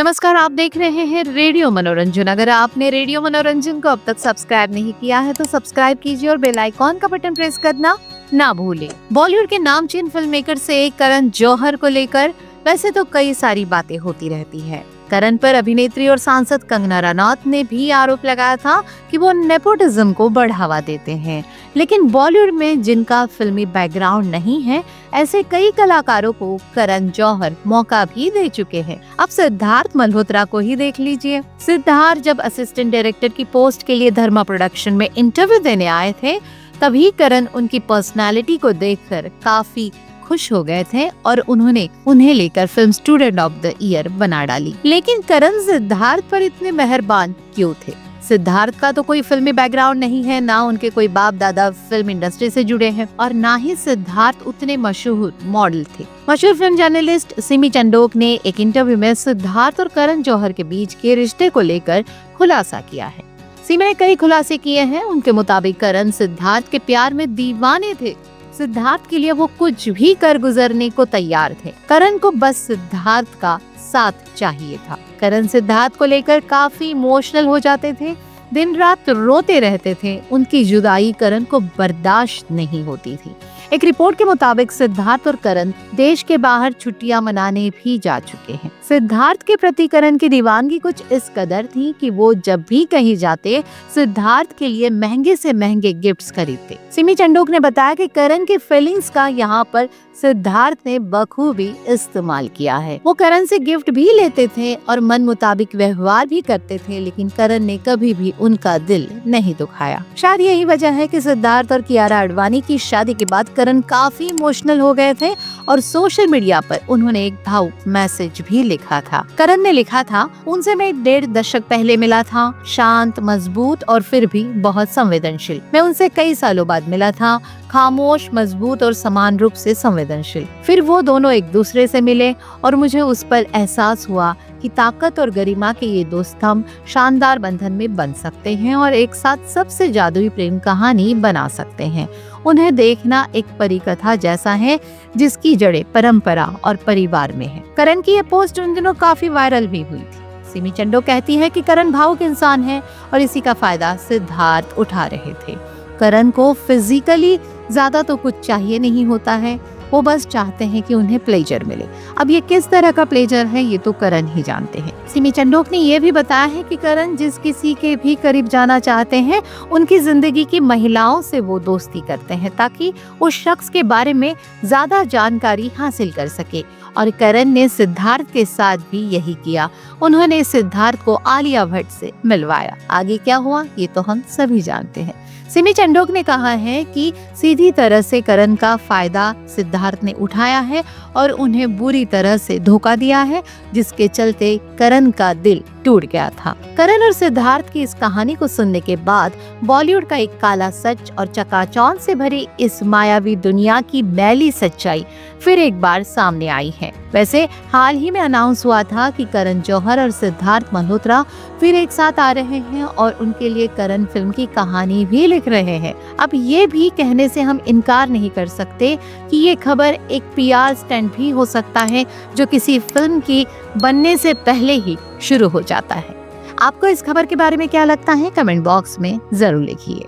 नमस्कार, आप देख रहे हैं रेडियो मनोरंजन। अगर आपने रेडियो मनोरंजन को अब तक सब्सक्राइब नहीं किया है तो सब्सक्राइब कीजिए और बेल आइकॉन का बटन प्रेस करना ना भूलें। बॉलीवुड के नामचीन फिल्म मेकर से करण जौहर को लेकर वैसे तो कई सारी बातें होती रहती है। करण पर अभिनेत्री और सांसद कंगना रनौत ने भी आरोप लगाया था कि वो नेपोटिज्म को बढ़ावा देते हैं, लेकिन बॉलीवुड में जिनका फिल्मी बैकग्राउंड नहीं है, ऐसे कई कलाकारों को करण जौहर मौका भी दे चुके हैं। अब सिद्धार्थ मल्होत्रा को ही देख लीजिए। सिद्धार्थ जब असिस्टेंट डायरेक्टर की पोस्ट के लिए धर्मा प्रोडक्शन में इंटरव्यू देने आए थे, तभी करण उनकी पर्सनालिटी को देखकर काफी खुश हो गए थे और उन्होंने उन्हें लेकर film student of the year बना डाली। लेकिन करण सिद्धार्थ पर इतने मेहरबान क्यों थे? सिद्धार्थ का तो कोई फिल्मी बैकग्राउंड नहीं है, ना उनके कोई बाप दादा फिल्म इंडस्ट्री से जुड़े हैं और ना ही सिद्धार्थ उतने मशहूर मॉडल थे। मशहूर फिल्म जर्नलिस्ट सिमी चंडोक ने एक इंटरव्यू में सिद्धार्थ और करण जौहर के बीच के रिश्ते को लेकर खुलासा किया है। सिमी ने कई खुलासे किए हैं। उनके मुताबिक करण सिद्धार्थ के प्यार में दीवाने थे। सिद्धार्थ के लिए वो कुछ भी कर गुजरने को तैयार थे। करण को बस सिद्धार्थ का साथ चाहिए था। करण सिद्धार्थ को लेकर काफी इमोशनल हो जाते थे, दिन रात रोते रहते थे। उनकी जुदाई करण को बर्दाश्त नहीं होती थी। एक रिपोर्ट के मुताबिक सिद्धार्थ और करण देश के बाहर छुट्टियां मनाने भी जा चुके हैं। सिद्धार्थ के प्रति करण की दीवानगी कुछ इस कदर थी कि वो जब भी कहीं जाते, सिद्धार्थ के लिए महंगे से महंगे गिफ्ट्स खरीदते। सिमी चंडोक ने बताया कि करण की फीलिंग्स का यहाँ पर सिद्धार्थ ने बखूबी इस्तेमाल किया है। वो करण से गिफ्ट भी लेते थे और मन मुताबिक व्यवहार भी करते थे, लेकिन करण ने कभी भी उनका दिल नहीं दुखाया। शायद यही वजह है कि सिद्धार्थ और कियारा आडवाणी की शादी के बाद करण काफी इमोशनल हो गए थे और सोशल मीडिया पर उन्होंने एक भावुक मैसेज भी लिखा था। करण ने लिखा था, उनसे मैं 1.5 दशक पहले मिला था, शांत, मजबूत और फिर भी बहुत संवेदनशील। मैं उनसे कई सालों बाद मिला था, खामोश, मजबूत और समान रूप से संवेदनशील। फिर वो दोनों एक दूसरे से मिले और मुझे उस पर एहसास हुआ कि ताकत और गरिमा के ये दो स्तंभ शानदार बंधन में बन सकते हैं और एक साथ सबसे जादुई प्रेम कहानी बना सकते हैं। उन्हें देखना एक परी कथा जैसा है जिसकी जड़ें परंपरा और परिवार में है। करण की ये पोस्ट उन दिनों काफी वायरल भी हुई थी। सिमी चंडो कहती है कि करण भावुक इंसान है और इसी का फायदा सिद्धार्थ उठा रहे थे। करण को फिजिकली ज्यादा तो कुछ चाहिए नहीं होता है, वो बस चाहते हैं कि उन्हें प्लेजर मिले। अब ये किस तरह का प्लेजर है, ये तो करण ही जानते हैं। सिमी चंडोक ने ये भी बताया है कि करण जिस किसी के भी करीब जाना चाहते हैं, उनकी जिंदगी की महिलाओं से वो दोस्ती करते हैं ताकि उस शख्स के बारे में ज्यादा जानकारी हासिल कर सके। और करण ने सिद्धार्थ के साथ भी यही किया। उन्होंने सिद्धार्थ को आलिया भट्ट से मिलवाया। आगे क्या हुआ ये तो हम सभी जानते हैं। सिमी चंडोक ने कहा है कि सीधी तरह से करण का फायदा सिद्धार्थ ने उठाया है और उन्हें बुरी तरह से धोखा दिया है, जिसके चलते करण का दिल टूट गया था। करण और सिद्धार्थ की इस कहानी को सुनने के बाद बॉलीवुड का एक काला सच और चकाचौंध से भरी इस मायावी दुनिया की मैली सच्चाई फिर एक बार सामने आई है। वैसे हाल ही में अनाउंस हुआ था कि करण जौहर और सिद्धार्थ मल्होत्रा फिर एक साथ आ रहे हैं और उनके लिए करण फिल्म की कहानी भी लिख रहे हैं। अब ये भी कहने से हम इनकार नहीं कर सकते कि ये खबर एक PR स्टंट भी हो सकता है, जो किसी फिल्म की बनने से पहले ही शुरू हो जाता है। आपको इस खबर के बारे में क्या लगता है? कमेंट बॉक्स में जरूर लिखिए।